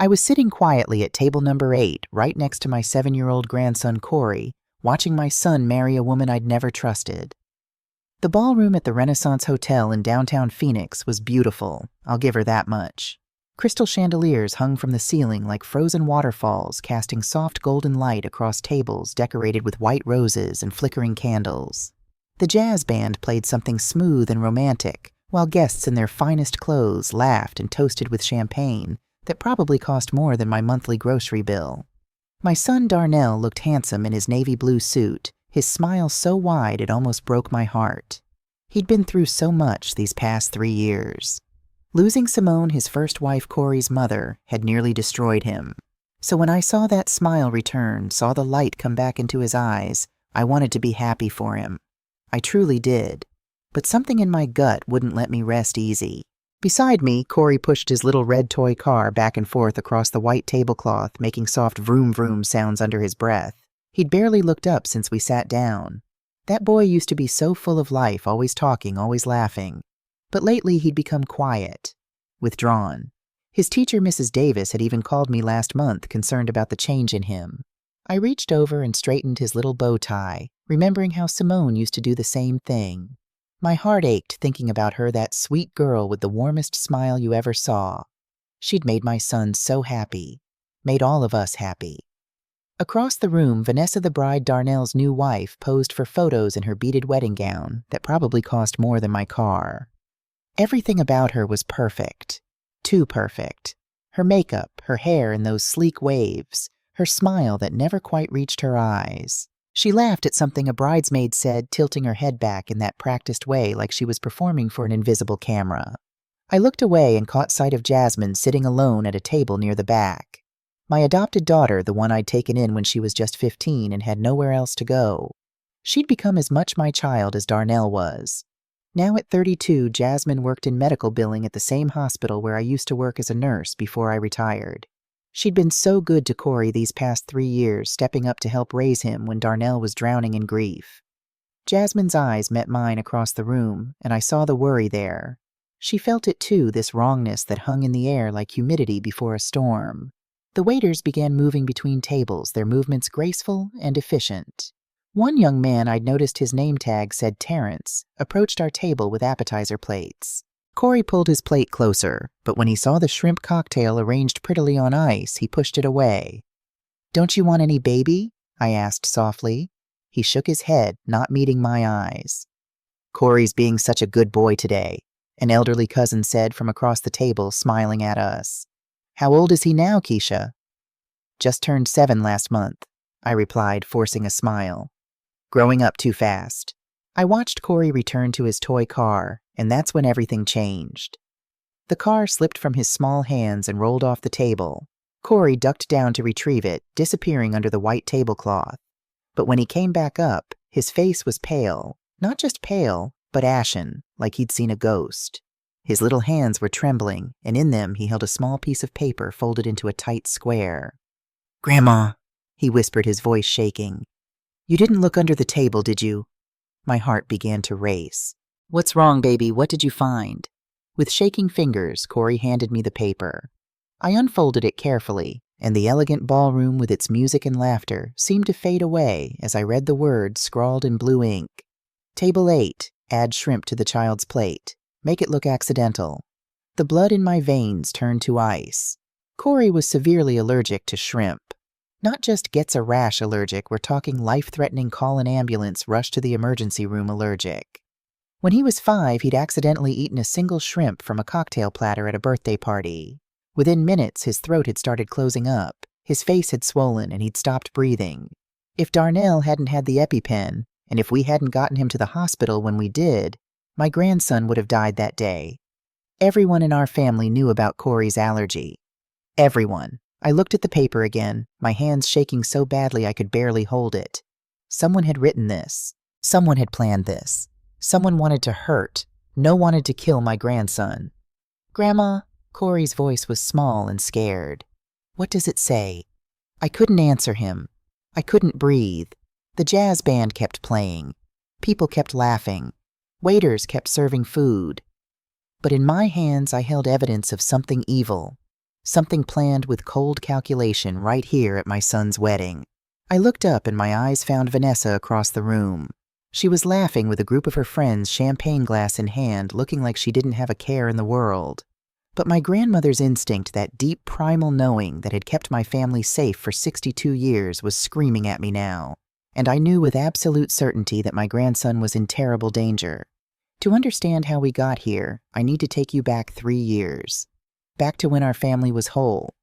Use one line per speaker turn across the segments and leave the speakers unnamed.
I was sitting quietly at table number 8, right next to my 7-year-old grandson Corey, watching my son marry a woman I'd never trusted. The ballroom at the Renaissance Hotel in downtown Phoenix was beautiful, I'll give her that much. Crystal chandeliers hung from the ceiling like frozen waterfalls, casting soft golden light across tables decorated with white roses and flickering candles. The jazz band played something smooth and romantic, while guests in their finest clothes laughed and toasted with champagne that probably cost more than my monthly grocery bill. My son Darnell looked handsome in his navy blue suit, his smile so wide it almost broke my heart. He'd been through so much these past 3 years. Losing Simone, his first wife Corey's mother, had nearly destroyed him. So when I saw that smile return, saw the light come back into his eyes, I wanted to be happy for him. I truly did. But something in my gut wouldn't let me rest easy. Beside me, Corey pushed his little red toy car back and forth across the white tablecloth, making soft vroom vroom sounds under his breath. He'd barely looked up since we sat down. That boy used to be so full of life, always talking, always laughing. But lately he'd become quiet, withdrawn. His teacher, Mrs. Davis, had even called me last month, concerned about the change in him. I reached over and straightened his little bow tie, remembering how Simone used to do the same thing. My heart ached thinking about her, that sweet girl with the warmest smile you ever saw. She'd made my son so happy, made all of us happy. Across the room, Vanessa the bride, Darnell's new wife, posed for photos in her beaded wedding gown that probably cost more than my car. Everything about her was perfect. Too perfect. Her makeup, her hair in those sleek waves, her smile that never quite reached her eyes. She laughed at something a bridesmaid said, tilting her head back in that practiced way like she was performing for an invisible camera. I looked away and caught sight of Jasmine sitting alone at a table near the back. My adopted daughter, the one I'd taken in when she was just 15 and had nowhere else to go. She'd become as much my child as Darnell was. Now at 32, Jasmine worked in medical billing at the same hospital where I used to work as a nurse before I retired. She'd been so good to Corey these past 3 years, stepping up to help raise him when Darnell was drowning in grief. Jasmine's eyes met mine across the room, and I saw the worry there. She felt it too, this wrongness that hung in the air like humidity before a storm. The waiters began moving between tables, their movements graceful and efficient. One young man, I'd noticed his name tag said Terrence, approached our table with appetizer plates. Corey pulled his plate closer, but when he saw the shrimp cocktail arranged prettily on ice, he pushed it away. "Don't you want any, baby?" I asked softly. He shook his head, not meeting my eyes. "Corey's being such a good boy today," an elderly cousin said from across the table, smiling at us. "How old is he now, Keisha?" "Just turned 7 last month," I replied, forcing a smile. "Growing up too fast." I watched Corey return to his toy car, and that's when everything changed. The car slipped from his small hands and rolled off the table. Corey ducked down to retrieve it, disappearing under the white tablecloth. But when he came back up, his face was pale. Not just pale, but ashen, like he'd seen a ghost. His little hands were trembling, and in them he held a small piece of paper folded into a tight square. "Grandma," he whispered, his voice shaking. "You didn't look under the table, did you?" My heart began to race. "What's wrong, baby? What did you find?" With shaking fingers, Corey handed me the paper. I unfolded it carefully, and the elegant ballroom with its music and laughter seemed to fade away as I read the words scrawled in blue ink. "Table 8, add shrimp to the child's plate. Make it look accidental." The blood in my veins turned to ice. Corey was severely allergic to shrimp. Not just gets a rash allergic, we're talking life-threatening call an ambulance, rush to the emergency room allergic. When he was 5, he'd accidentally eaten a single shrimp from a cocktail platter at a birthday party. Within minutes, his throat had started closing up, his face had swollen, and he'd stopped breathing. If Darnell hadn't had the EpiPen, and if we hadn't gotten him to the hospital when we did, my grandson would have died that day. Everyone in our family knew about Corey's allergy. Everyone. I looked at the paper again, my hands shaking so badly I could barely hold it. Someone had written this. Someone had planned this. Someone wanted to hurt. No one wanted to kill my grandson. "Grandma," Corey's voice was small and scared. "What does it say?" I couldn't answer him. I couldn't breathe. The jazz band kept playing. People kept laughing. Waiters kept serving food. But in my hands I held evidence of something evil. Something planned with cold calculation right here at my son's wedding. I looked up and my eyes found Vanessa across the room. She was laughing with a group of her friends, champagne glass in hand, looking like she didn't have a care in the world. But my grandmother's instinct, that deep primal knowing that had kept my family safe for 62 years, was screaming at me now. And I knew with absolute certainty that my grandson was in terrible danger. To understand how we got here, I need to take you back 3 years. Back to when our family was whole.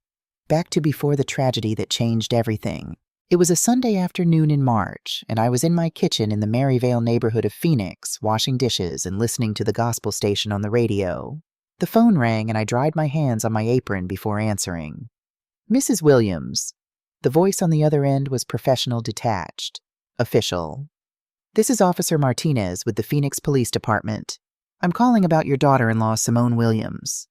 Back to before the tragedy that changed everything. It was a Sunday afternoon in March, and I was in my kitchen in the Maryvale neighborhood of Phoenix, washing dishes and listening to the gospel station on the radio. The phone rang and I dried my hands on my apron before answering. "Mrs. Williams." The voice on the other end was professional, detached. Official. "This is Officer Martinez with the Phoenix Police Department. I'm calling about your daughter-in-law, Simone Williams."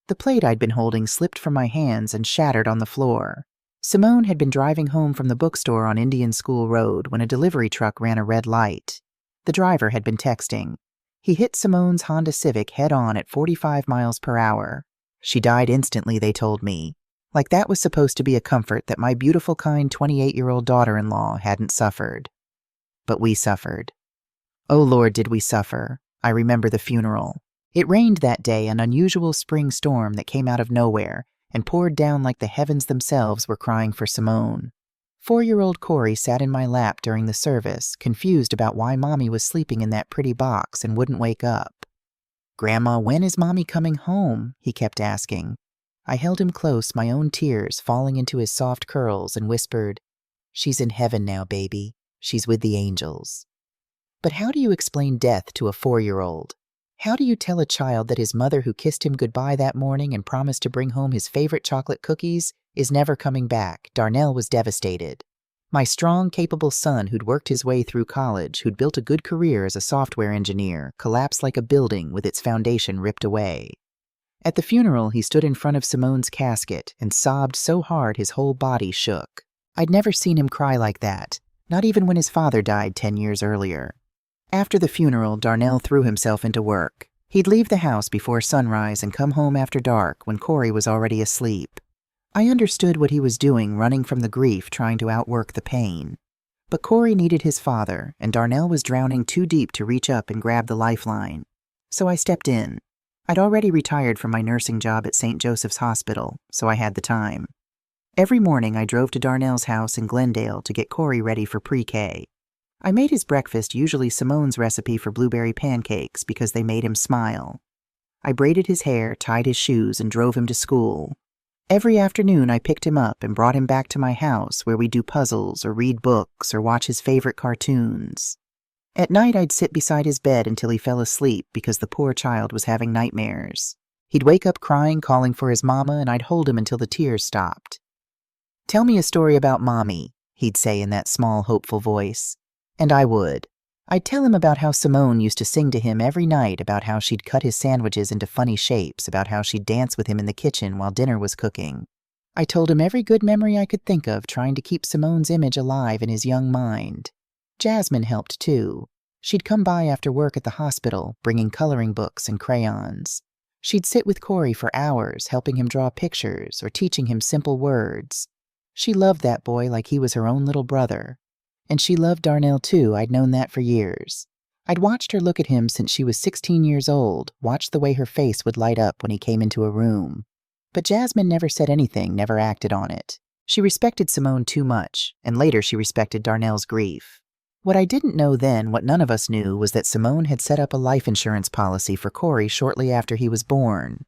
The plate I'd been holding slipped from my hands and shattered on the floor. Simone had been driving home from the bookstore on Indian School Road when a delivery truck ran a red light. The driver had been texting. He hit Simone's Honda Civic head-on at 45 miles per hour. She died instantly, they told me. Like that was supposed to be a comfort that my beautiful, kind 28-year-old daughter-in-law hadn't suffered. But we suffered. Oh Lord, did we suffer. I remember the funeral. It rained that day, an unusual spring storm that came out of nowhere and poured down like the heavens themselves were crying for Simone. 4-year-old Corey sat in my lap during the service, confused about why Mommy was sleeping in that pretty box and wouldn't wake up. "Grandma, when is Mommy coming home?" he kept asking. I held him close, my own tears falling into his soft curls, and whispered, "She's in heaven now, baby. She's with the angels." But how do you explain death to a 4-year-old? How do you tell a child that his mother, who kissed him goodbye that morning and promised to bring home his favorite chocolate cookies, is never coming back? Darnell was devastated. My strong, capable son, who'd worked his way through college, who'd built a good career as a software engineer, collapsed like a building with its foundation ripped away. At the funeral, he stood in front of Simone's casket and sobbed so hard his whole body shook. I'd never seen him cry like that, not even when his father died 10 years earlier. After the funeral, Darnell threw himself into work. He'd leave the house before sunrise and come home after dark when Corey was already asleep. I understood what he was doing, running from the grief, trying to outwork the pain. But Corey needed his father, and Darnell was drowning too deep to reach up and grab the lifeline. So I stepped in. I'd already retired from my nursing job at St. Joseph's Hospital, so I had the time. Every morning I drove to Darnell's house in Glendale to get Corey ready for pre-K. I made his breakfast, usually Simone's recipe for blueberry pancakes, because they made him smile. I braided his hair, tied his shoes, and drove him to school. Every afternoon I picked him up and brought him back to my house where we'd do puzzles or read books or watch his favorite cartoons. At night I'd sit beside his bed until he fell asleep because the poor child was having nightmares. He'd wake up crying, calling for his mama, and I'd hold him until the tears stopped. "Tell me a story about Mommy," he'd say in that small, hopeful voice. And I would. I'd tell him about how Simone used to sing to him every night, about how she'd cut his sandwiches into funny shapes, about how she'd dance with him in the kitchen while dinner was cooking. I told him every good memory I could think of, trying to keep Simone's image alive in his young mind. Jasmine helped too. She'd come by after work at the hospital, bringing coloring books and crayons. She'd sit with Corey for hours, helping him draw pictures or teaching him simple words. She loved that boy like he was her own little brother. And she loved Darnell too, I'd known that for years. I'd watched her look at him since she was 16 years old, watched the way her face would light up when he came into a room. But Jasmine never said anything, never acted on it. She respected Simone too much, and later she respected Darnell's grief. What I didn't know then, what none of us knew, was that Simone had set up a life insurance policy for Corey shortly after he was born.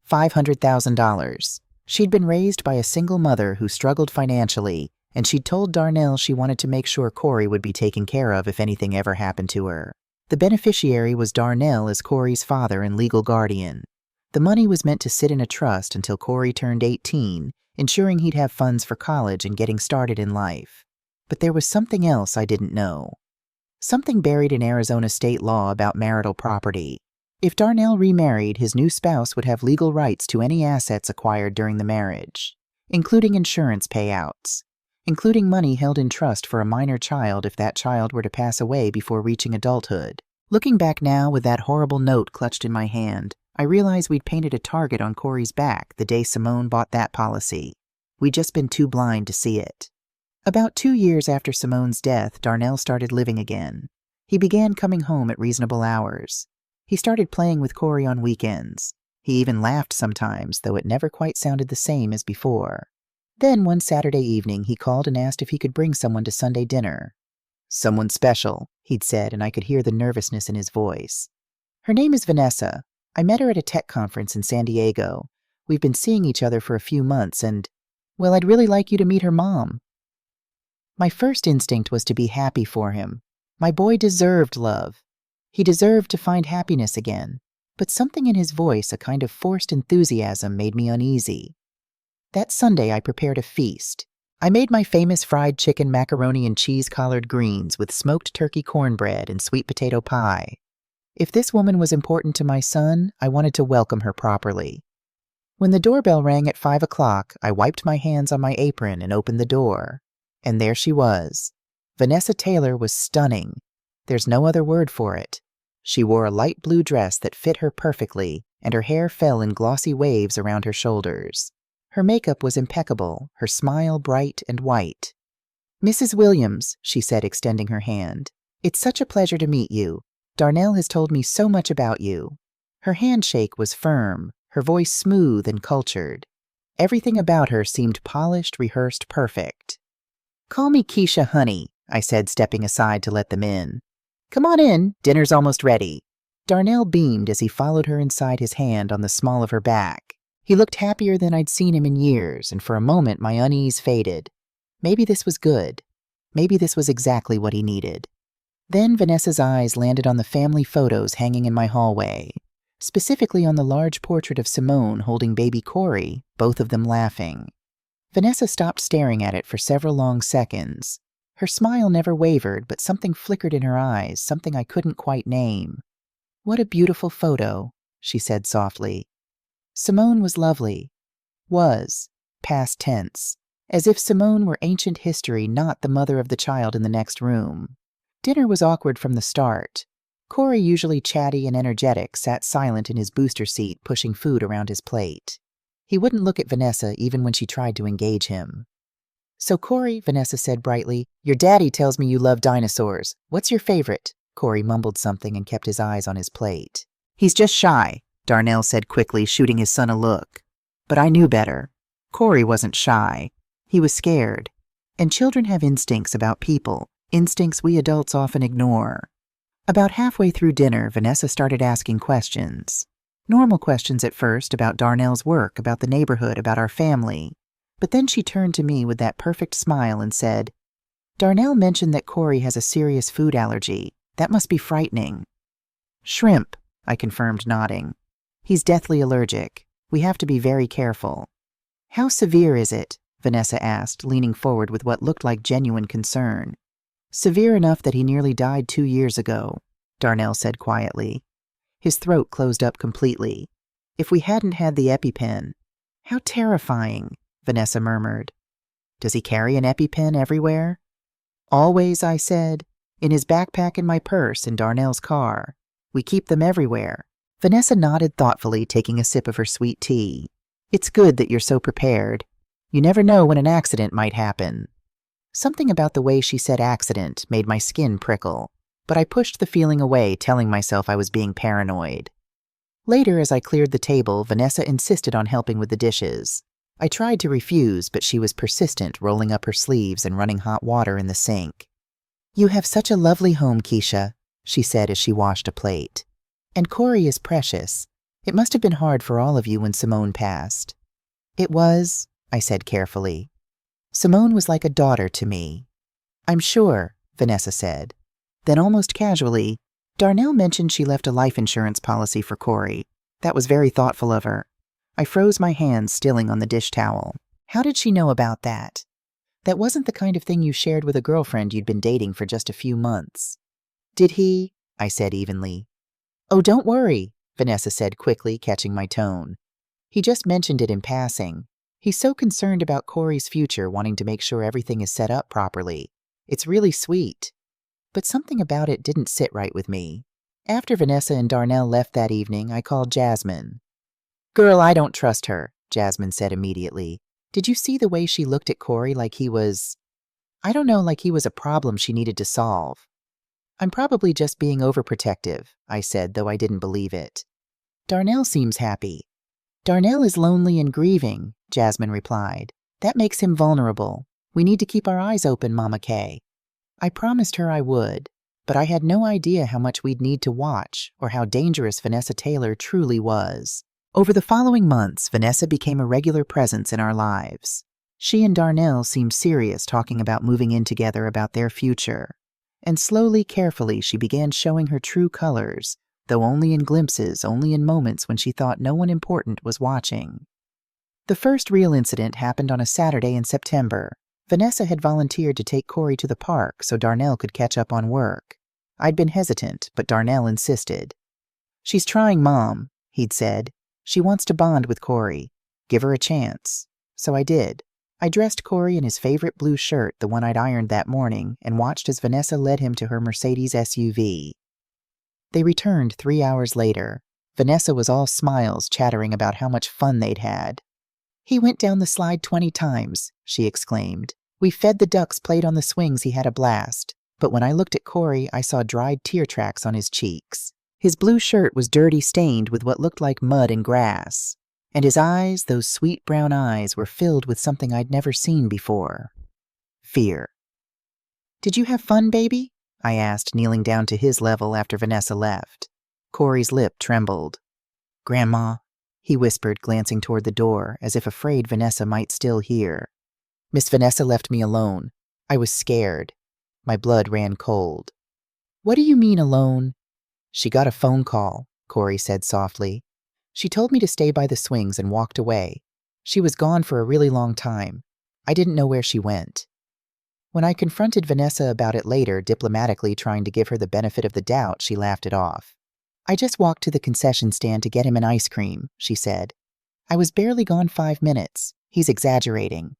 $500,000. She'd been raised by a single mother who struggled financially, and she'd told Darnell she wanted to make sure Corey would be taken care of if anything ever happened to her. The beneficiary was Darnell as Corey's father and legal guardian. The money was meant to sit in a trust until Corey turned 18, ensuring he'd have funds for college and getting started in life. But there was something else I didn't know. Something buried in Arizona state law about marital property. If Darnell remarried, his new spouse would have legal rights to any assets acquired during the marriage, including insurance payouts, including money held in trust for a minor child if that child were to pass away before reaching adulthood. Looking back now with that horrible note clutched in my hand, I realized we'd painted a target on Corey's back the day Simone bought that policy. We'd just been too blind to see it. About 2 years after Simone's death, Darnell started living again. He began coming home at reasonable hours. He started playing with Corey on weekends. He even laughed sometimes, though it never quite sounded the same as before. Then one Saturday evening, he called and asked if he could bring someone to Sunday dinner. "Someone special," he'd said, and I could hear the nervousness in his voice. "Her name is Vanessa. I met her at a tech conference in San Diego. We've been seeing each other for a few months, and, well, I'd really like you to meet her mom." My first instinct was to be happy for him. My boy deserved love. He deserved to find happiness again, but something in his voice, a kind of forced enthusiasm, made me uneasy. That Sunday I prepared a feast. I made my famous fried chicken macaroni and cheese collard greens with smoked turkey cornbread and sweet potato pie. If this woman was important to my son, I wanted to welcome her properly. When the doorbell rang at 5 o'clock, I wiped my hands on my apron and opened the door. And there she was. Vanessa Taylor was stunning. There's no other word for it. She wore a light blue dress that fit her perfectly, and her hair fell in glossy waves around her shoulders. Her makeup was impeccable, her smile bright and white. "Mrs. Williams," she said, extending her hand, "it's such a pleasure to meet you. Darnell has told me so much about you." Her handshake was firm, her voice smooth and cultured. Everything about her seemed polished, rehearsed, perfect. "Call me Keisha, honey," I said, stepping aside to let them in. "Come on in, dinner's almost ready." Darnell beamed as he followed her inside, his hand on the small of her back. He looked happier than I'd seen him in years, and for a moment my unease faded. Maybe this was good. Maybe this was exactly what he needed. Then Vanessa's eyes landed on the family photos hanging in my hallway, specifically on the large portrait of Simone holding baby Corey, both of them laughing. Vanessa stopped staring at it for several long seconds. Her smile never wavered, but something flickered in her eyes, something I couldn't quite name. "What a beautiful photo," she said softly. Simone was lovely. Was, past tense, as if Simone were ancient history, not the mother of the child in the next room. Dinner was awkward from the start. Corey, usually chatty and energetic, sat silent in his booster seat, pushing food around his plate. He wouldn't look at Vanessa even when she tried to engage him. "So Corey," Vanessa said brightly, "your daddy tells me you love dinosaurs. What's your favorite?" Corey mumbled something and kept his eyes on his plate. "He's just shy," Darnell said quickly, shooting his son a look. But I knew better. Corey wasn't shy. He was scared. And children have instincts about people, instincts we adults often ignore. About halfway through dinner, Vanessa started asking questions. Normal questions at first, about Darnell's work, about the neighborhood, about our family. But then she turned to me with that perfect smile and said, "Darnell mentioned that Corey has a serious food allergy. That must be frightening." "Shrimp," I confirmed, nodding. "He's deathly allergic. We have to be very careful." "How severe is it?" Vanessa asked, leaning forward with what looked like genuine concern. "Severe enough that he nearly died 2 years ago," Darnell said quietly. His throat closed up completely. "If we hadn't had the EpiPen—" "How terrifying," Vanessa murmured. "Does he carry an EpiPen everywhere?" "Always," I said. "In his backpack, in my purse, in Darnell's car. We keep them everywhere." Vanessa nodded thoughtfully, taking a sip of her sweet tea. "It's good that you're so prepared. You never know when an accident might happen." Something about the way she said accident made my skin prickle, but I pushed the feeling away, telling myself I was being paranoid. Later, as I cleared the table, Vanessa insisted on helping with the dishes. I tried to refuse, but she was persistent, rolling up her sleeves and running hot water in the sink. "You have such a lovely home, Keisha," she said as she washed a plate. "And Corey is precious. It must have been hard for all of you when Simone passed." "It was," I said carefully. "Simone was like a daughter to me." "I'm sure," Vanessa said. Then almost casually, "Darnell mentioned she left a life insurance policy for Corey. That was very thoughtful of her." I froze my hands, stilling on the dish towel. "How did she know about that?" "That wasn't the kind of thing you shared with a girlfriend you'd been dating for just a few months." "Did he?" I said evenly. "Oh, don't worry," Vanessa said quickly, catching my tone. "He just mentioned it in passing. He's so concerned about Corey's future, wanting to make sure everything is set up properly. It's really sweet." But something about it didn't sit right with me. After Vanessa and Darnell left that evening, I called Jasmine. "Girl, I don't trust her," Jasmine said immediately. "Did you see the way she looked at Corey like he was, I don't know, like he was a problem she needed to solve?" "I'm probably just being overprotective," I said, though I didn't believe it. "Darnell seems happy." "Darnell is lonely and grieving," Jasmine replied. "That makes him vulnerable. We need to keep our eyes open, Mama Kay." I promised her I would, but I had no idea how much we'd need to watch or how dangerous Vanessa Taylor truly was. Over the following months, Vanessa became a regular presence in our lives. She and Darnell seemed serious, talking about moving in together, about their future. And slowly, carefully, she began showing her true colors, though only in glimpses, only in moments when she thought no one important was watching. The first real incident happened on a Saturday in September. Vanessa had volunteered to take Corey to the park so Darnell could catch up on work. I'd been hesitant, but Darnell insisted. "She's trying, Mom," he'd said. "She wants to bond with Corey. Give her a chance." So I did. I dressed Corey in his favorite blue shirt, the one I'd ironed that morning, and watched as Vanessa led him to her Mercedes SUV. They returned 3 hours later. Vanessa was all smiles, chattering about how much fun they'd had. "He went down the slide 20 times, she exclaimed. "We fed the ducks, played on the swings, he had a blast." But when I looked at Corey, I saw dried tear tracks on his cheeks. His blue shirt was dirty, stained with what looked like mud and grass. And his eyes, those sweet brown eyes, were filled with something I'd never seen before. Fear. "Did you have fun, baby?" I asked, kneeling down to his level after Vanessa left. Corey's lip trembled. "Grandma," he whispered, glancing toward the door, as if afraid Vanessa might still hear. Miss Vanessa left me alone. I was scared. My blood ran cold. "What do you mean, alone?" "She got a phone call," Corey said softly. "She told me to stay by the swings and walked away. She was gone for a really long time. I didn't know where she went." When I confronted Vanessa about it later, diplomatically trying to give her the benefit of the doubt, she laughed it off. "I just walked to the concession stand to get him an ice cream," she said. "I was barely gone 5 minutes. He's exaggerating."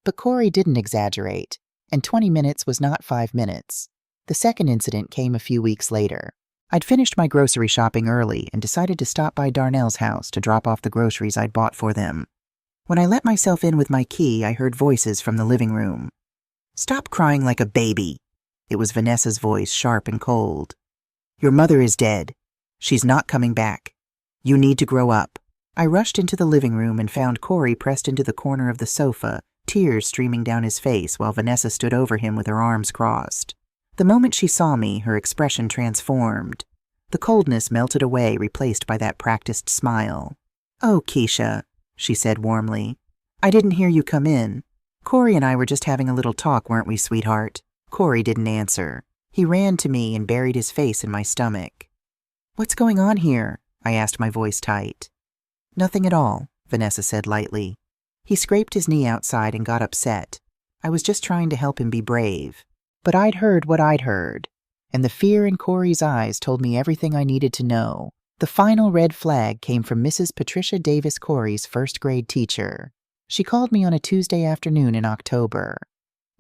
But Corey didn't exaggerate, and 20 minutes was not 5 minutes. The second incident came a few weeks later. I'd finished my grocery shopping early and decided to stop by Darnell's house to drop off the groceries I'd bought for them. When I let myself in with my key, I heard voices from the living room. "Stop crying like a baby." It was Vanessa's voice, sharp and cold. "Your mother is dead. She's not coming back. You need to grow up." I rushed into the living room and found Corey pressed into the corner of the sofa, tears streaming down his face while Vanessa stood over him with her arms crossed. The moment she saw me, her expression transformed. The coldness melted away, replaced by that practiced smile. "Oh, Keisha," she said warmly. "I didn't hear you come in. Corey and I were just having a little talk, weren't we, sweetheart?" Corey didn't answer. He ran to me and buried his face in my stomach. "What's going on here?" I asked, my voice tight. "Nothing at all," Vanessa said lightly. He scraped his knee outside and got upset. I was just trying to help him be brave. But I'd heard what I'd heard, and the fear in Corey's eyes told me everything I needed to know. The final red flag came from Mrs. Patricia Davis, Corey's first-grade teacher. She called me on a Tuesday afternoon in October.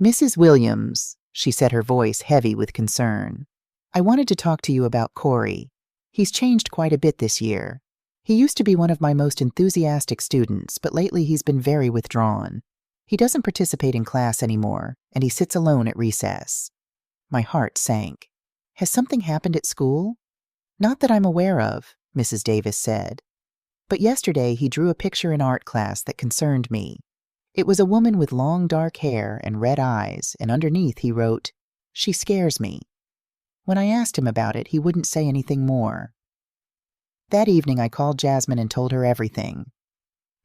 "Mrs. Williams," she said, her voice heavy with concern. "I wanted to talk to you about Corey. He's changed quite a bit this year. He used to be one of my most enthusiastic students, but lately he's been very withdrawn. He doesn't participate in class anymore, and he sits alone at recess." My heart sank. "Has something happened at school?" "Not that I'm aware of," Mrs. Davis said. "But yesterday he drew a picture in art class that concerned me. It was a woman with long dark hair and red eyes, and underneath he wrote, 'She scares me.' When I asked him about it, he wouldn't say anything more." That evening I called Jasmine and told her everything.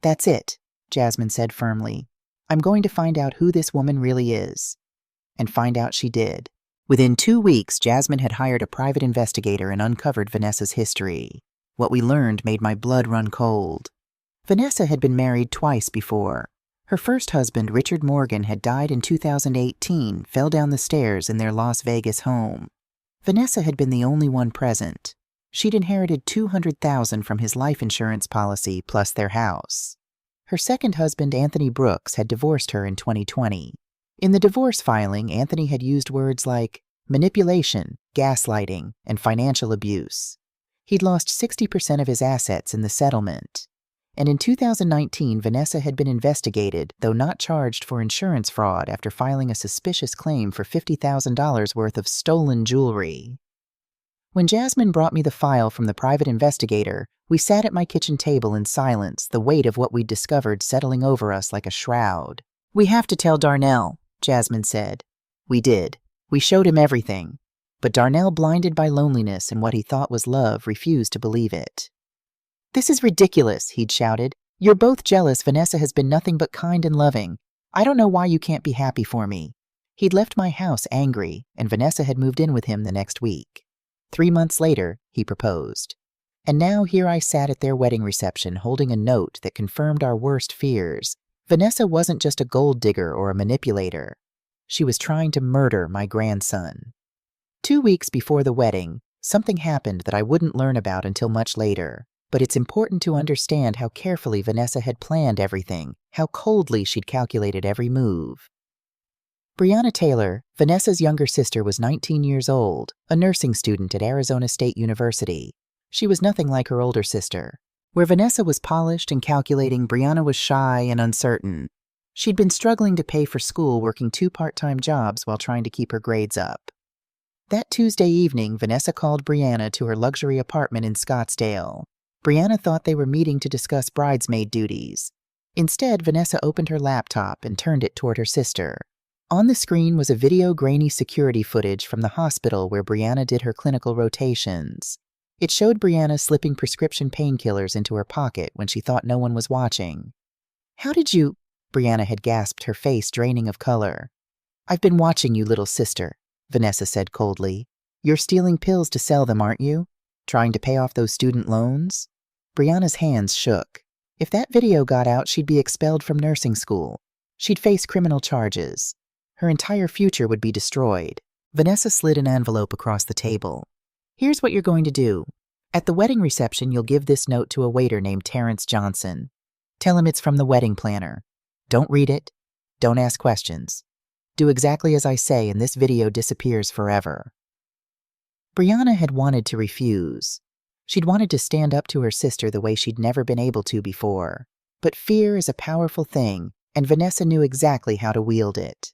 "That's it," Jasmine said firmly. "I'm going to find out who this woman really is." And find out she did. Within 2 weeks, Jasmine had hired a private investigator and uncovered Vanessa's history. What we learned made my blood run cold. Vanessa had been married twice before. Her first husband, Richard Morgan, had died in 2018, fell down the stairs in their Las Vegas home. Vanessa had been the only one present. She'd inherited $200,000 from his life insurance policy plus their house. Her second husband, Anthony Brooks, had divorced her in 2020. In the divorce filing, Anthony had used words like manipulation, gaslighting, and financial abuse. He'd lost 60% of his assets in the settlement. And in 2019, Vanessa had been investigated, though not charged for insurance fraud after filing a suspicious claim for $50,000 worth of stolen jewelry. When Jasmine brought me the file from the private investigator, we sat at my kitchen table in silence, the weight of what we'd discovered settling over us like a shroud. "We have to tell Darnell," Jasmine said. We did. We showed him everything. But Darnell, blinded by loneliness and what he thought was love, refused to believe it. "This is ridiculous," he'd shouted. "You're both jealous. Vanessa has been nothing but kind and loving. I don't know why you can't be happy for me." He'd left my house angry, and Vanessa had moved in with him the next week. 3 months later, he proposed. And now here I sat at their wedding reception holding a note that confirmed our worst fears. Vanessa wasn't just a gold digger or a manipulator. She was trying to murder my grandson. 2 weeks before the wedding, something happened that I wouldn't learn about until much later. But it's important to understand how carefully Vanessa had planned everything, how coldly she'd calculated every move. Brianna Taylor, Vanessa's younger sister, was 19 years old, a nursing student at Arizona State University. She was nothing like her older sister. Where Vanessa was polished and calculating, Brianna was shy and uncertain. She'd been struggling to pay for school, working 2 part-time jobs while trying to keep her grades up. That Tuesday evening, Vanessa called Brianna to her luxury apartment in Scottsdale. Brianna thought they were meeting to discuss bridesmaid duties. Instead, Vanessa opened her laptop and turned it toward her sister. On the screen was a grainy security footage from the hospital where Brianna did her clinical rotations. It showed Brianna slipping prescription painkillers into her pocket when she thought no one was watching. "How did you—" Brianna had gasped, her face draining of color. "I've been watching you, little sister," Vanessa said coldly. "You're stealing pills to sell them, aren't you? Trying to pay off those student loans?" Brianna's hands shook. If that video got out, she'd be expelled from nursing school. She'd face criminal charges. Her entire future would be destroyed. Vanessa slid an envelope across the table. "Here's what you're going to do. At the wedding reception, you'll give this note to a waiter named Terrence Johnson. Tell him it's from the wedding planner. Don't read it. Don't ask questions. Do exactly as I say, and this video disappears forever." Brianna had wanted to refuse. She'd wanted to stand up to her sister the way she'd never been able to before. But fear is a powerful thing, and Vanessa knew exactly how to wield it.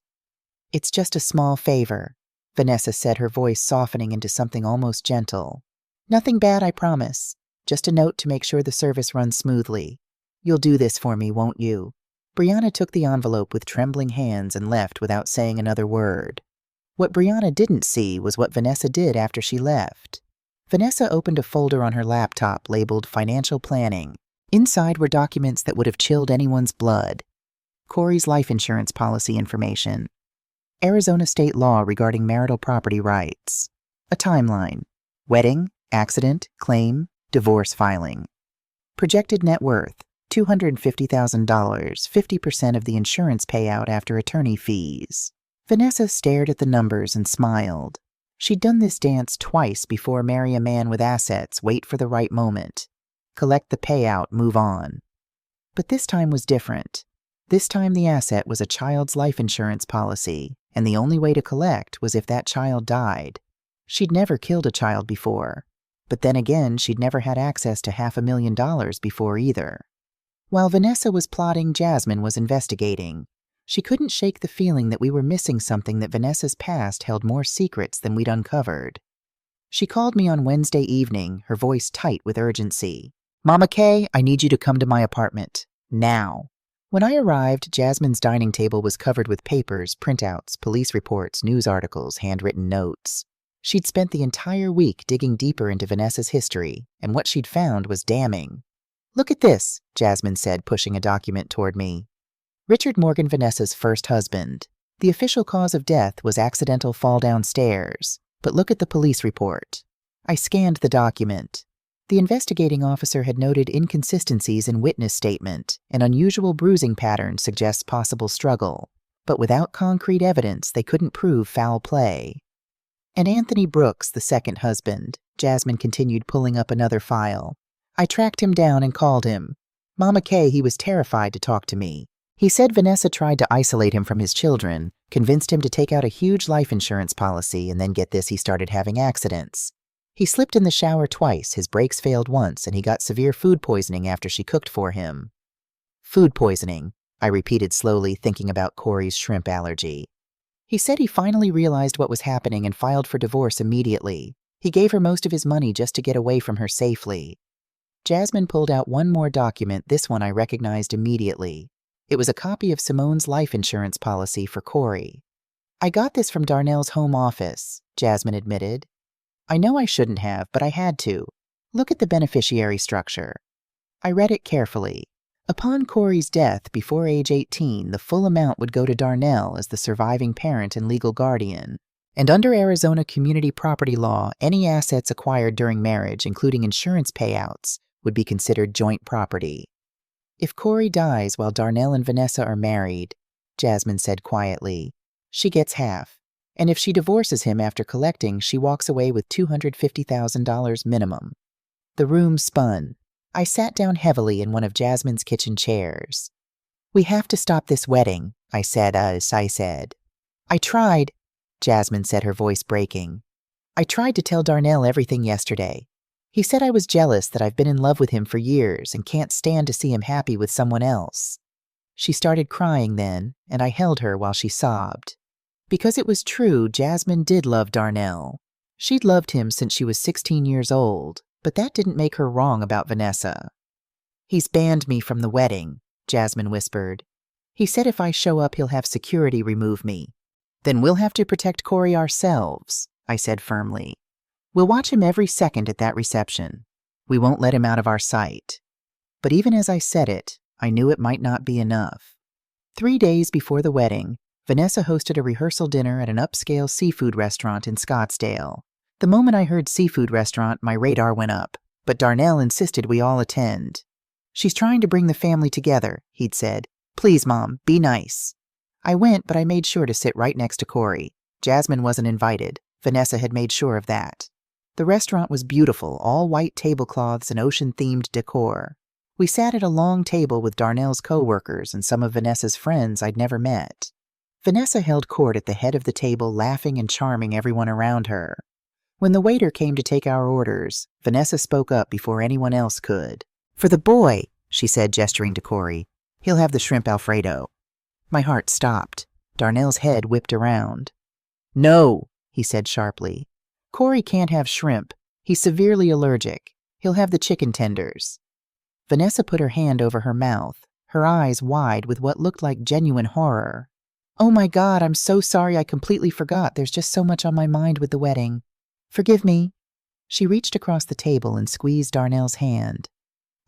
"It's just a small favor," Vanessa said, her voice softening into something almost gentle. "Nothing bad, I promise. Just a note to make sure the service runs smoothly. You'll do this for me, won't you?" Brianna took the envelope with trembling hands and left without saying another word. What Brianna didn't see was what Vanessa did after she left. Vanessa opened a folder on her laptop labeled Financial Planning. Inside were documents that would have chilled anyone's blood. Corey's life insurance policy information. Arizona state law regarding marital property rights. A timeline. Wedding, accident, claim, divorce filing. Projected net worth, $250,000, 50% of the insurance payout after attorney fees. Vanessa stared at the numbers and smiled. She'd done this dance twice before: marry a man with assets, wait for the right moment, collect the payout, move on. But this time was different. This time the asset was a child's life insurance policy, and the only way to collect was if that child died. She'd never killed a child before, but then again she'd never had access to $500,000 before either. While Vanessa was plotting, Jasmine was investigating. She couldn't shake the feeling that we were missing something, that Vanessa's past held more secrets than we'd uncovered. She called me on Wednesday evening, her voice tight with urgency. "Mama Kay, I need you to come to my apartment. Now." When I arrived, Jasmine's dining table was covered with papers, printouts, police reports, news articles, handwritten notes. She'd spent the entire week digging deeper into Vanessa's history, and what she'd found was damning. "Look at this," Jasmine said, pushing a document toward me. Richard Morgan, Vanessa's first husband. The official cause of death was accidental fall downstairs, but look at the police report. I scanned the document. The investigating officer had noted inconsistencies in witness statement. An unusual bruising pattern suggests possible struggle, but without concrete evidence, they couldn't prove foul play. And Anthony Brooks, the second husband, Jasmine continued, pulling up another file. I tracked him down and called him. Mama Kay, he was terrified to talk to me. He said Vanessa tried to isolate him from his children, convinced him to take out a huge life insurance policy, and then get this, he started having accidents. He slipped in the shower twice, his brakes failed once, and he got severe food poisoning after she cooked for him. Food poisoning, I repeated slowly, thinking about Corey's shrimp allergy. He said he finally realized what was happening and filed for divorce immediately. He gave her most of his money just to get away from her safely. Jasmine pulled out one more document, this one I recognized immediately. It was a copy of Simone's life insurance policy for Corey. I got this from Darnell's home office, Jasmine admitted. I know I shouldn't have, but I had to. Look at the beneficiary structure. I read it carefully. Upon Corey's death before age 18, the full amount would go to Darnell as the surviving parent and legal guardian. And under Arizona community property law, any assets acquired during marriage, including insurance payouts, would be considered joint property. If Corey dies while Darnell and Vanessa are married, Jasmine said quietly, she gets half. And if she divorces him after collecting, she walks away with $250,000 minimum. The room spun. I sat down heavily in one of Jasmine's kitchen chairs. We have to stop this wedding, I said as I said. I tried, Jasmine said, her voice breaking. I tried to tell Darnell everything yesterday. He said I was jealous that I've been in love with him for years and can't stand to see him happy with someone else. She started crying then, and I held her while she sobbed. Because it was true, Jasmine did love Darnell. She'd loved him since she was 16 years old, but that didn't make her wrong about Vanessa. He's banned me from the wedding, Jasmine whispered. He said if I show up, he'll have security remove me. Then we'll have to protect Corey ourselves, I said firmly. We'll watch him every second at that reception. We won't let him out of our sight. But even as I said it, I knew it might not be enough. 3 days before the wedding, Vanessa hosted a rehearsal dinner at an upscale seafood restaurant in Scottsdale. The moment I heard seafood restaurant, my radar went up, but Darnell insisted we all attend. She's trying to bring the family together, he'd said. Please, Mom, be nice. I went, but I made sure to sit right next to Corey. Jasmine wasn't invited. Vanessa had made sure of that. The restaurant was beautiful, all white tablecloths and ocean-themed decor. We sat at a long table with Darnell's co-workers and some of Vanessa's friends I'd never met. Vanessa held court at the head of the table, laughing and charming everyone around her. When the waiter came to take our orders, Vanessa spoke up before anyone else could. For the boy, she said, gesturing to Corey. He'll have the shrimp Alfredo. My heart stopped. Darnell's head whipped around. No, he said sharply. Corey can't have shrimp. He's severely allergic. He'll have the chicken tenders. Vanessa put her hand over her mouth, her eyes wide with what looked like genuine horror. Oh my God, I'm so sorry, I completely forgot. There's just so much on my mind with the wedding. Forgive me. She reached across the table and squeezed Darnell's hand.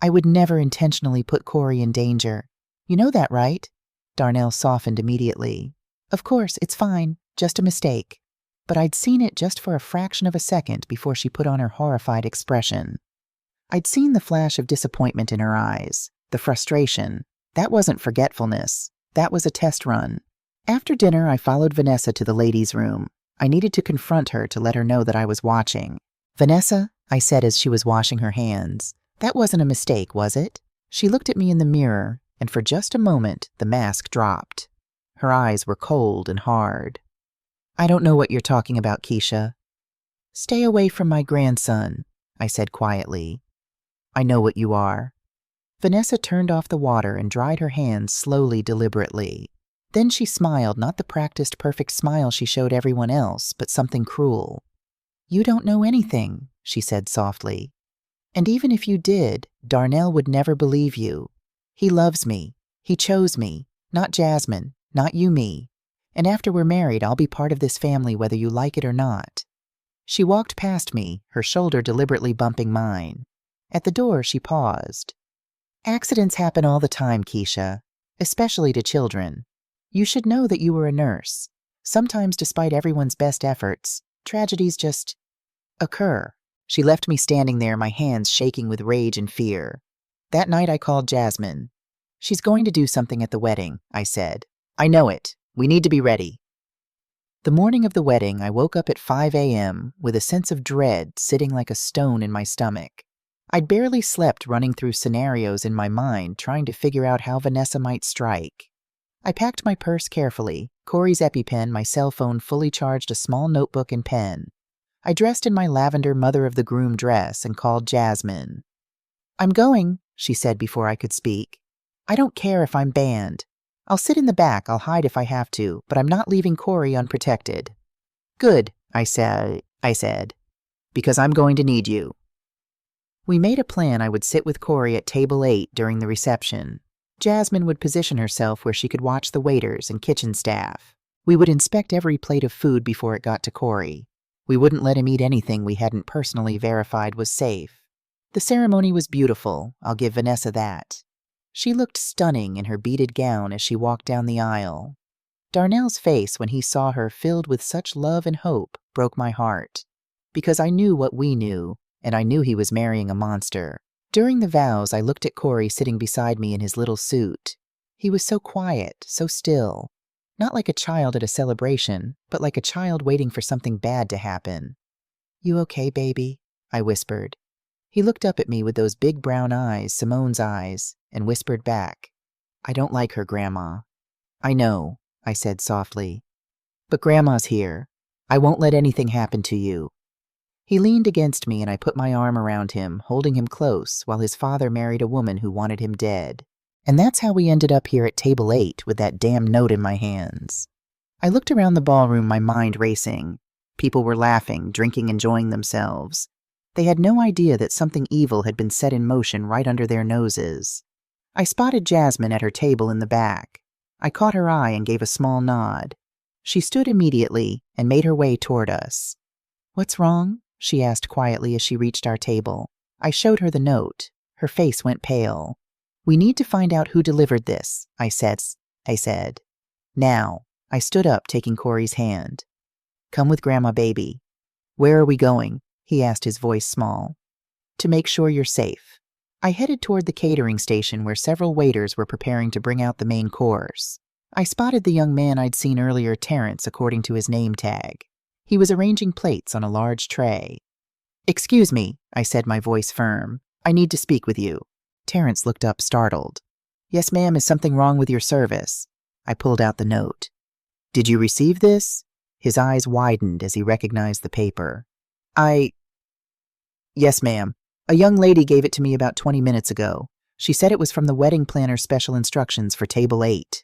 I would never intentionally put Corey in danger. You know that, right? Darnell softened immediately. Of course, it's fine. Just a mistake. But I'd seen it just for a fraction of a second before she put on her horrified expression. I'd seen the flash of disappointment in her eyes, the frustration. That wasn't forgetfulness. That was a test run. After dinner, I followed Vanessa to the ladies' room. I needed to confront her to let her know that I was watching. Vanessa, I said as she was washing her hands, that wasn't a mistake, was it? She looked at me in the mirror, and for just a moment, the mask dropped. Her eyes were cold and hard. I don't know what you're talking about, Keisha. Stay away from my grandson, I said quietly. I know what you are. Vanessa turned off the water and dried her hands slowly, deliberately. Then she smiled, not the practiced perfect smile she showed everyone else, but something cruel. You don't know anything, she said softly. And even if you did, Darnell would never believe you. He loves me. He chose me, not Jasmine, not you, me. And after we're married, I'll be part of this family whether you like it or not. She walked past me, her shoulder deliberately bumping mine. At the door, she paused. Accidents happen all the time, Keisha, especially to children. You should know that you were a nurse. Sometimes, despite everyone's best efforts, tragedies just occur. She left me standing there, my hands shaking with rage and fear. That night I called Jasmine. She's going to do something at the wedding, I said. I know it. We need to be ready. The morning of the wedding, I woke up at 5 a.m. with a sense of dread sitting like a stone in my stomach. I'd barely slept, running through scenarios in my mind, trying to figure out how Vanessa might strike. I packed my purse carefully, Corey's EpiPen, my cell phone, fully charged, a small notebook and pen. I dressed in my lavender mother-of-the-groom dress and called Jasmine. "I'm going," she said before I could speak. "I don't care if I'm banned. I'll sit in the back, I'll hide if I have to, but I'm not leaving Corey unprotected." "Good," I said, "because I'm going to need you." We made a plan I would sit with Corey at table 8 during the reception. Jasmine would position herself where she could watch the waiters and kitchen staff. We would inspect every plate of food before it got to Corey. We wouldn't let him eat anything we hadn't personally verified was safe. The ceremony was beautiful, I'll give Vanessa that. She looked stunning in her beaded gown as she walked down the aisle. Darnell's face when he saw her filled with such love and hope broke my heart, because I knew what we knew, and I knew he was marrying a monster. During the vows, I looked at Corey sitting beside me in his little suit. He was so quiet, so still. Not like a child at a celebration, but like a child waiting for something bad to happen. "You okay, baby?" I whispered. He looked up at me with those big brown eyes, Simone's eyes, and whispered back, "I don't like her, Grandma." "I know," I said softly. "But Grandma's here. I won't let anything happen to you." He leaned against me and I put my arm around him, holding him close while his father married a woman who wanted him dead. And that's how we ended up here at table 8 with that damn note in my hands. I looked around the ballroom, my mind racing. People were laughing, drinking, enjoying themselves. They had no idea that something evil had been set in motion right under their noses. I spotted Jasmine at her table in the back. I caught her eye and gave a small nod. She stood immediately and made her way toward us. "What's wrong?" she asked quietly as she reached our table. I showed her the note. Her face went pale. "We need to find out who delivered this," I said. "Now." I stood up, taking Corey's hand. "Come with Grandma, baby." "Where are we going?" he asked, his voice small. "To make sure you're safe." I headed toward the catering station where several waiters were preparing to bring out the main course. I spotted the young man I'd seen earlier, Terrence, according to his name tag. He was arranging plates on a large tray. "Excuse me," I said, my voice firm. "I need to speak with you." Terrence looked up, startled. "Yes, ma'am, is something wrong with your service?" I pulled out the note. "Did you receive this?" His eyes widened as he recognized the paper. "Yes, ma'am. A young lady gave it to me about 20 minutes ago. She said it was from the wedding planner's special instructions for table 8.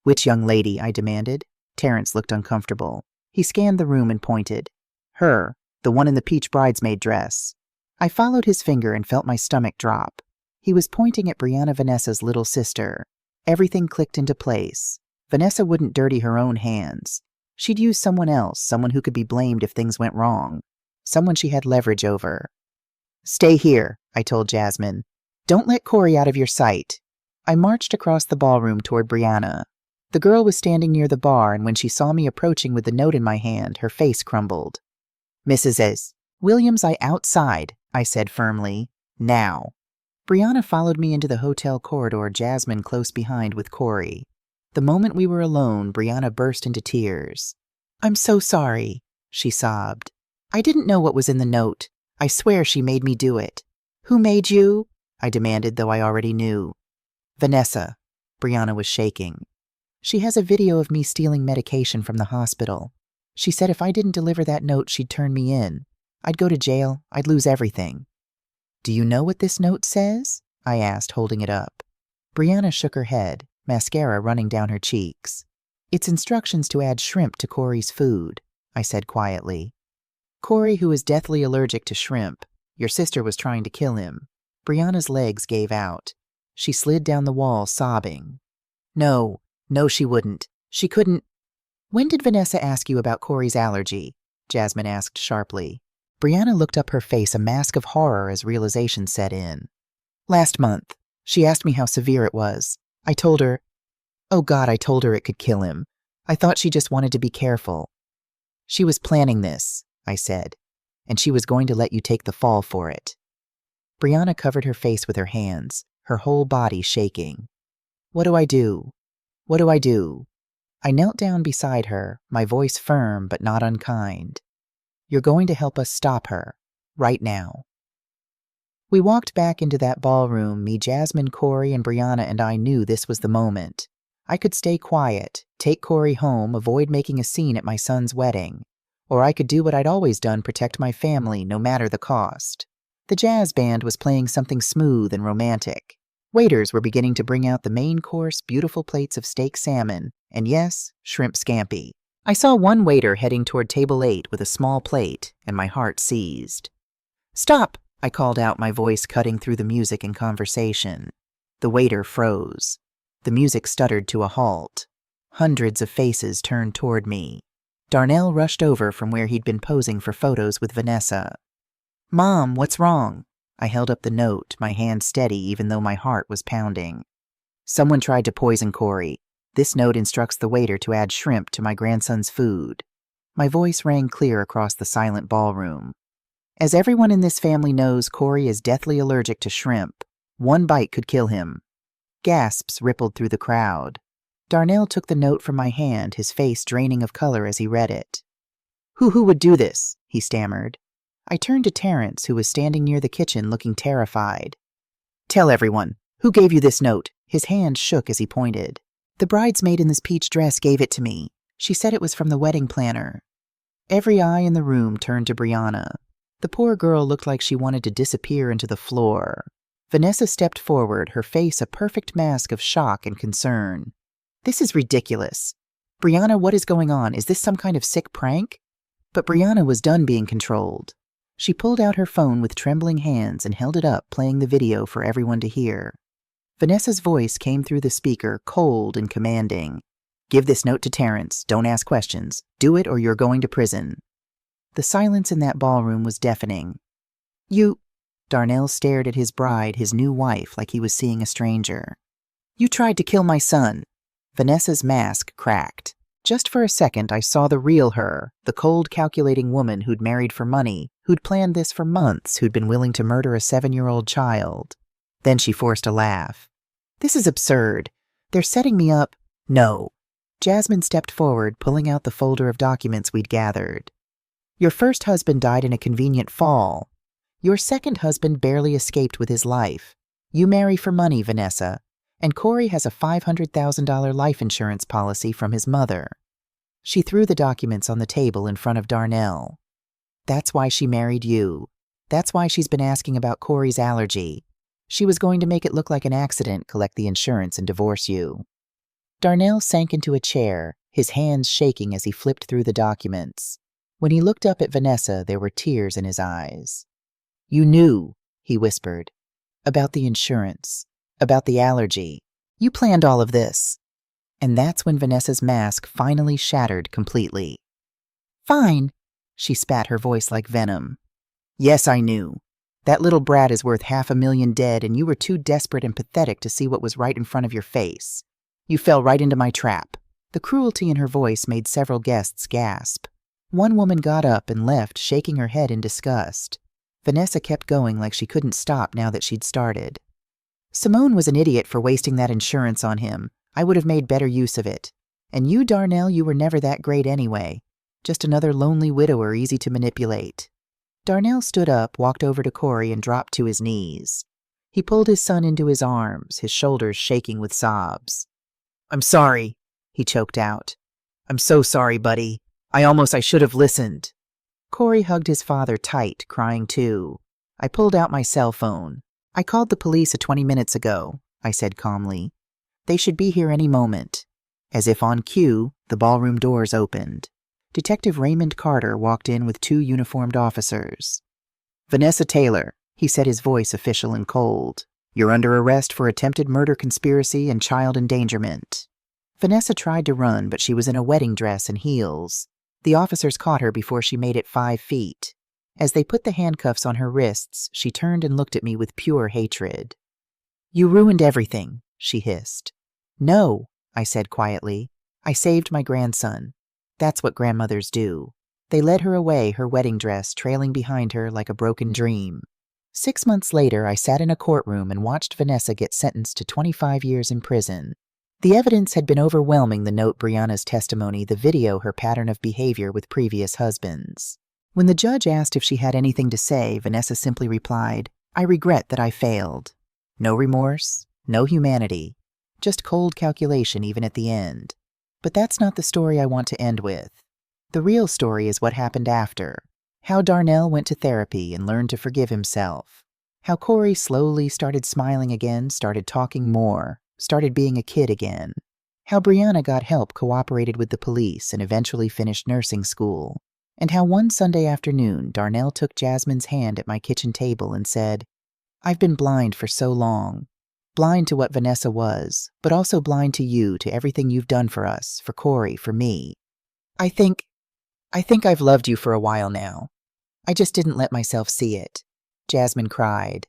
"Which young lady?" I demanded. Terrence looked uncomfortable. He scanned the room and pointed. "Her, the one in the peach bridesmaid dress." I followed his finger and felt my stomach drop. He was pointing at Brianna, Vanessa's little sister. Everything clicked into place. Vanessa wouldn't dirty her own hands. She'd use someone else, someone who could be blamed if things went wrong. Someone she had leverage over. "Stay here," I told Jasmine. "Don't let Corey out of your sight." I marched across the ballroom toward Brianna. The girl was standing near the bar, and when she saw me approaching with the note in my hand, her face crumbled. "Mrs. S. Williams, outside," I said firmly. "Now." Brianna followed me into the hotel corridor, Jasmine close behind with Corey. The moment we were alone, Brianna burst into tears. "I'm so sorry," she sobbed. "I didn't know what was in the note. I swear she made me do it." "Who made you?" I demanded, though I already knew. "Vanessa." Brianna was shaking. "She has a video of me stealing medication from the hospital. She said if I didn't deliver that note, she'd turn me in. I'd go to jail. I'd lose everything." "Do you know what this note says?" I asked, holding it up. Brianna shook her head, mascara running down her cheeks. "It's instructions to add shrimp to Corey's food," I said quietly. "Corey, who is deathly allergic to shrimp. Your sister was trying to kill him." Brianna's legs gave out. She slid down the wall, sobbing. No, she wouldn't. She couldn't." "When did Vanessa ask you about Corey's allergy?" Jasmine asked sharply. Brianna looked up, her face a mask of horror as realization set in. "Last month. She asked me how severe it was. I told her it could kill him. I thought she just wanted to be careful." "She was planning this," I said, "and she was going to let you take the fall for it." Brianna covered her face with her hands, her whole body shaking. What do I do? What do I do?" I knelt down beside her, my voice firm but not unkind. "You're going to help us stop her, right now." We walked back into that ballroom, me, Jasmine, Corey, and Brianna, and I knew this was the moment. I could stay quiet, take Corey home, avoid making a scene at my son's wedding. Or I could do what I'd always done, protect my family, no matter the cost. The jazz band was playing something smooth and romantic. Waiters were beginning to bring out the main course, beautiful plates of steak salmon, and yes, shrimp scampi. I saw one waiter heading toward table 8 with a small plate, and my heart seized. "Stop!" I called out, my voice cutting through the music and conversation. The waiter froze. The music stuttered to a halt. Hundreds of faces turned toward me. Darnell rushed over from where he'd been posing for photos with Vanessa. "Mom, what's wrong?" I held up the note, my hand steady even though my heart was pounding. "Someone tried to poison Corey. This note instructs the waiter to add shrimp to my grandson's food." My voice rang clear across the silent ballroom. "As everyone in this family knows, Corey is deathly allergic to shrimp. One bite could kill him." Gasps rippled through the crowd. Darnell took the note from my hand, his face draining of color as he read it. Who would do this?" he stammered. I turned to Terrence, who was standing near the kitchen looking terrified. "Tell everyone. Who gave you this note?" His hand shook as he pointed. "The bridesmaid in this peach dress gave it to me. She said it was from the wedding planner." Every eye in the room turned to Brianna. The poor girl looked like she wanted to disappear into the floor. Vanessa stepped forward, her face a perfect mask of shock and concern. "This is ridiculous. Brianna, what is going on? Is this some kind of sick prank?" But Brianna was done being controlled. She pulled out her phone with trembling hands and held it up, playing the video for everyone to hear. Vanessa's voice came through the speaker, cold and commanding. "Give this note to Terrence. Don't ask questions. Do it or you're going to prison." The silence in that ballroom was deafening. "You—" Darnell stared at his bride, his new wife, like he was seeing a stranger. "You tried to kill my son." Vanessa's mask cracked. Just for a second, I saw the real her, the cold, calculating woman who'd married for money, who'd planned this for months, who'd been willing to murder a 7-year-old child. Then she forced a laugh. "This is absurd. They're setting me up." "No." Jasmine stepped forward, pulling out the folder of documents we'd gathered. "Your first husband died in a convenient fall. Your second husband barely escaped with his life. You marry for money, Vanessa. And Corey has a $500,000 life insurance policy from his mother." She threw the documents on the table in front of Darnell. "That's why she married you. That's why she's been asking about Corey's allergy. She was going to make it look like an accident, collect the insurance, and divorce you." Darnell sank into a chair, his hands shaking as he flipped through the documents. When he looked up at Vanessa, there were tears in his eyes. "You knew," he whispered, "about the insurance. About the allergy. You planned all of this." And that's when Vanessa's mask finally shattered completely. "Fine," she spat, her voice like venom. "Yes, I knew. That little brat is worth $500,000 dead, and you were too desperate and pathetic to see what was right in front of your face. You fell right into my trap." The cruelty in her voice made several guests gasp. One woman got up and left, shaking her head in disgust. Vanessa kept going like she couldn't stop now that she'd started. "Simone was an idiot for wasting that insurance on him. I would have made better use of it. And you, Darnell, you were never that great anyway. Just another lonely widower easy to manipulate." Darnell stood up, walked over to Corey, and dropped to his knees. He pulled his son into his arms, his shoulders shaking with sobs. "I'm sorry," he choked out. "I'm so sorry, buddy. I should have listened." Corey hugged his father tight, crying too. I pulled out my cell phone. "I called the police 20 minutes ago," I said calmly. "They should be here any moment." As if on cue, the ballroom doors opened. Detective Raymond Carter walked in with 2 uniformed officers. "Vanessa Taylor," he said, his voice official and cold. "You're under arrest for attempted murder conspiracy and child endangerment." Vanessa tried to run, but she was in a wedding dress and heels. The officers caught her before she made it 5 feet. As they put the handcuffs on her wrists, she turned and looked at me with pure hatred. "You ruined everything," she hissed. "No," I said quietly. "I saved my grandson. That's what grandmothers do." They led her away, her wedding dress trailing behind her like a broken dream. 6 months later, I sat in a courtroom and watched Vanessa get sentenced to 25 years in prison. The evidence had been overwhelming: the note, Brianna's testimony, the video, her pattern of behavior with previous husbands. When the judge asked if she had anything to say, Vanessa simply replied, "I regret that I failed." No remorse, no humanity, just cold calculation even at the end. But that's not the story I want to end with. The real story is what happened after. How Darnell went to therapy and learned to forgive himself. How Corey slowly started smiling again, started talking more, started being a kid again. How Brianna got help, cooperated with the police, and eventually finished nursing school. And how one Sunday afternoon, Darnell took Jasmine's hand at my kitchen table and said, "I've been blind for so long. Blind to what Vanessa was, but also blind to you, to everything you've done for us, for Corey, for me. I think I've loved you for a while now. I just didn't let myself see it." Jasmine cried.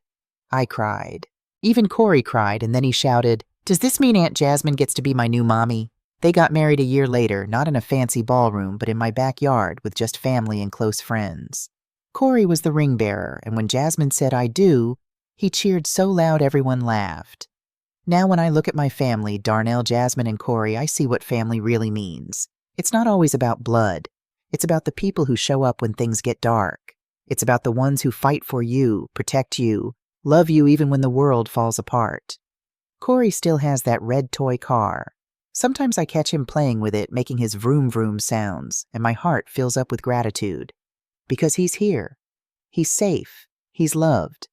I cried. Even Corey cried, and then he shouted, "Does this mean Aunt Jasmine gets to be my new mommy?" They got married a year later, not in a fancy ballroom, but in my backyard with just family and close friends. Corey was the ring bearer, and when Jasmine said "I do," he cheered so loud everyone laughed. Now when I look at my family, Darnell, Jasmine, and Corey, I see what family really means. It's not always about blood. It's about the people who show up when things get dark. It's about the ones who fight for you, protect you, love you even when the world falls apart. Corey still has that red toy car. Sometimes I catch him playing with it, making his vroom vroom sounds, and my heart fills up with gratitude. Because he's here. He's safe. He's loved.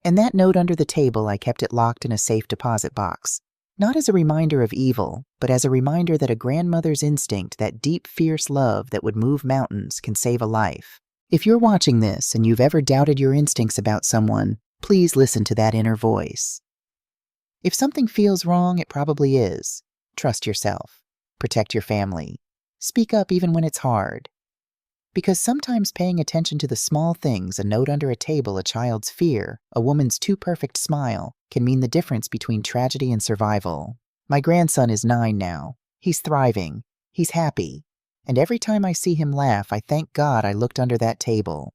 And that note under the table, I kept it locked in a safe deposit box. Not as a reminder of evil, but as a reminder that a grandmother's instinct, that deep, fierce love that would move mountains, can save a life. If you're watching this and you've ever doubted your instincts about someone, please listen to that inner voice. If something feels wrong, it probably is. Trust yourself. Protect your family. Speak up even when it's hard. Because sometimes paying attention to the small things, a note under a table, a child's fear, a woman's too perfect smile, can mean the difference between tragedy and survival. My grandson is 9 now. He's thriving. He's happy. And every time I see him laugh, I thank God I looked under that table.